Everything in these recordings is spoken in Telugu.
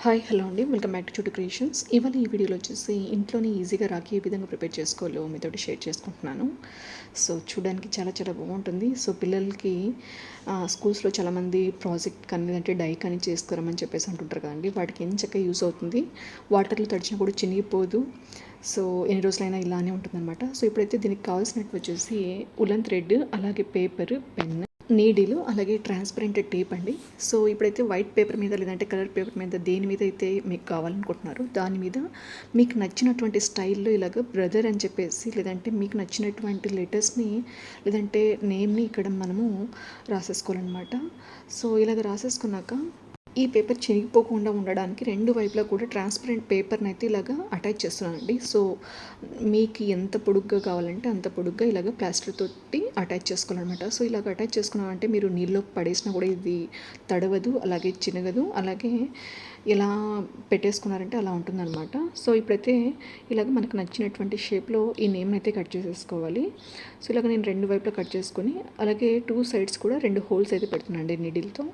హాయ్ హలో అండి, వెల్కమ్ బ్యాక్ టు చుట్టూ క్రియేషన్స్. ఇవాళ ఈ వీడియోలో వచ్చేసి ఇంట్లోనే ఈజీగా రాఖీ ఏ విధంగా ప్రిపేర్ చేసుకోవాలో మీతోటి షేర్ చేసుకుంటున్నాను. సో చూడడానికి చాలా చాలా బాగుంటుంది. సో పిల్లలకి స్కూల్స్లో చాలామంది ప్రాజెక్ట్ కానీ లేదంటే డై కానీ చేసుకురమని చెప్పేసి అంటుంటారు కదండి. వాటికి ఎంచక్క యూస్ అవుతుంది. వాటర్లో తడిచినా కూడా చినిగిపోదు. సో ఎన్ని రోజులైనా ఇలానే ఉంటుందన్నమాట. సో ఇప్పుడైతే దీనికి కావాల్సినట్టు వచ్చేసి ఉలన్ థ్రెడ్, అలాగే పేపర్, పెన్, నీడిలు, అలాగే ట్రాన్స్పరెంట్ టేప్ అండి. సో ఇప్పుడైతే వైట్ పేపర్ మీద లేదంటే కలర్ పేపర్ మీద దేని మీద అయితే మీకు కావాలనుకుంటున్నారో దాని మీద మీకు నచ్చినటువంటి స్టైల్లో ఇలాగ బ్రదర్ అని చెప్పేసి లేదంటే మీకు నచ్చినటువంటి లెటర్స్ని లేదంటే నేమ్ని ఇక్కడ మనము రాసేసుకోవాలన్నమాట. సో ఇలాగ రాసేసుకున్నాక ఈ పేపర్ చినిగిపోకుండా ఉండడానికి రెండు వైపులా కూడా ట్రాన్స్పరెంట్ పేపర్ని అయితే ఇలాగ అటాచ్ చేస్తున్నానండి. సో మీకు ఎంత పొడుగ్గా కావాలంటే అంత పొడుగ్గా ఇలాగ ప్లాస్టర్ తోటి అటాచ్ చేసుకోవాలన్నమాట. సో ఇలాగ అటాచ్ చేసుకున్నామంటే మీరు నీళ్ళలో పడేసినా కూడా ఇది తడవదు, అలాగే చినగదు, అలాగే ఎలా పెట్టేసుకున్నారంటే అలా ఉంటుందన్నమాట. సో ఇప్పుడైతే ఇలాగ మనకు నచ్చినటువంటి షేప్లో ఈ నేమ్ని అయితే కట్ చేసేసుకోవాలి. సో ఇలాగ నేను రెండు వైపులా కట్ చేసుకొని అలాగే టూ సైడ్స్ కూడా రెండు హోల్స్ అయితే పెడుతున్నానండి నీడిల్తో.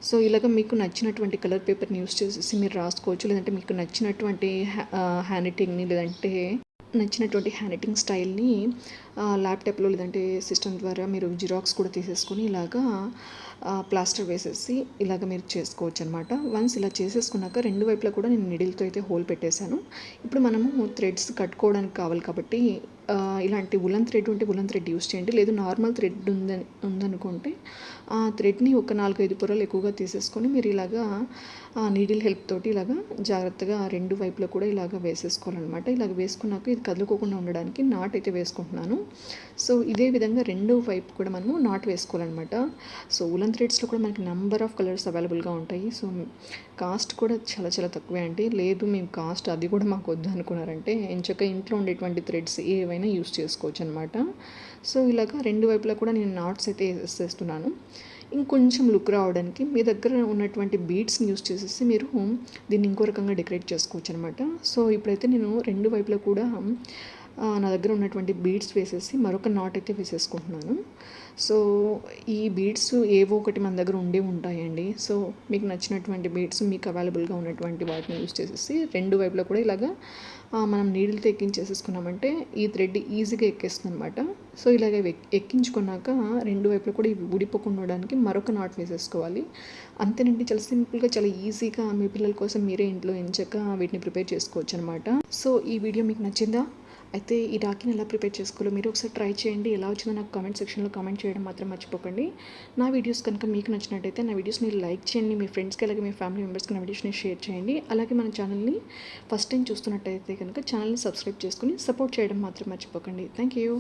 సో ఇలాగ మీకు నచ్చినటువంటి కలర్ పేపర్ని యూస్ చేసేసి మీరు రాసుకోవచ్చు, లేదంటే మీకు నచ్చినటువంటి హ్యాండ్ రైటింగ్ని లేదంటే నచ్చినటువంటి హ్యాండ్ రైటింగ్ స్టైల్ని ల్యాప్టాప్లో లేదంటే సిస్టమ్ ద్వారా మీరు జిరాక్స్ కూడా తీసేసుకొని ఇలాగా ప్లాస్టర్ వేసేసి ఇలాగ మీరు చేసుకోవచ్చు అనమాట. వన్స్ ఇలా చేసేసుకున్నాక రెండు వైపులా కూడా నేను నిడిల్తో అయితే హోల్ పెట్టేశాను. ఇప్పుడు మనము థ్రెడ్స్ కట్టుకోవడానికి కావాలి కాబట్టి ఇలాంటి ఉలన్ థ్రెడ్ ఉంటే ఉలన్ థ్రెడ్ యూస్ చేయండి, లేదు నార్మల్ థ్రెడ్ ఉందనుకుంటే ఆ థ్రెడ్ని ఒక 4-5 పొరలు ఎక్కువగా తీసేసుకొని మీరు ఇలాగా నీడిల్ హెల్ప్ తోటి ఇలాగా జాగ్రత్తగా రెండు వైపులో కూడా ఇలాగ వేసేసుకోవాలన్నమాట. ఇలాగ వేసుకున్నాక ఇది కదులుకోకుండా ఉండడానికి నాట్ అయితే వేసుకుంటున్నాను. సో ఇదే విధంగా రెండో వైపు కూడా మనము నాట్ వేసుకోవాలన్నమాట. సో ఉలన్ థ్రెడ్స్లో కూడా మనకి నెంబర్ ఆఫ్ కలర్స్ అవైలబుల్గా ఉంటాయి. సో కాస్ట్ కూడా చాలా చాలా తక్కువే అండి. లేదు మేము కాస్ట్ అది కూడా మాకు వద్దు అనుకున్నారంటే ఎంచక్క ఇంట్లో ఉండేటువంటి థ్రెడ్స్ ఏవైనా యూస్ చేసుకోవచ్చు అనమాట. సో ఇలాగ రెండు వైపులా కూడా నేను నాట్స్ అయితే వేసేస్తున్నాను. ఇంకొంచెం లుక్ రావడానికి మీ దగ్గర ఉన్నటువంటి బీడ్స్ని యూస్ చేసేసి మీరు దీన్ని ఇంకో రకంగా డెకరేట్ చేసుకోవచ్చు అనమాట. సో ఇప్పుడైతే నేను రెండు వైపులా కూడా నా దగ్గర ఉన్నటువంటి బీడ్స్ వేసేసి మరొక నాట్ అయితే వేసేసుకుంటున్నాను. సో ఈ బీడ్స్ ఏవో ఒకటి మన దగ్గర ఉండే ఉంటాయండి. సో మీకు నచ్చినటువంటి బీడ్స్ మీకు అవైలబుల్గా ఉన్నటువంటి వాటిని యూస్ చేసేసి రెండు వైపులా కూడా ఇలాగా మనం నీడిల్తో ఎక్కించేసేసుకున్నామంటే ఈ థ్రెడ్ ఈజీగా ఎక్కేస్తుంది అనమాట. సో ఇలాగ ఎక్కించుకున్నాక రెండు వైపులా కూడా ఇవి ఊడిపోకుండా ఉండడానికి మరొక నాట్ వేసేసుకోవాలి. అంతేనండి, చాలా సింపుల్గా చాలా ఈజీగా మీ పిల్లల కోసం మీరే ఇంట్లో ఎంచక్క వీటిని ప్రిపేర్ చేసుకోవచ్చు అనమాట. సో ఈ వీడియో మీకు నచ్చిందా? అయితే ఈ రాఖీని ఎలా ప్రిపేర్ చేసుకోవాలో మీరు ఒకసారి ట్రై చేయండి. ఎలా వచ్చిందో నాకు కామెంట్ సెక్షన్లో కామెంట్ చేయడం మాత్రం మర్చిపోకండి. నా వీడియోస్ కనుక మీకు నచ్చినట్టయితే నా వీడియోస్ని లైక్ చేయండి, మీ ఫ్రెండ్స్కి అలాగే మీ ఫ్యామిలీ మెంబర్స్కి నా వీడియోస్ని షేర్ చేయండి. అలాగే మన ఛానల్ని ఫస్ట్ టైం చూస్తున్నట్టయితే కనుక ఛానల్ని సబ్స్క్రైబ్ చేసుకుని సపోర్ట్ చేయడం మాత్రం మర్చిపోకండి. Thank you.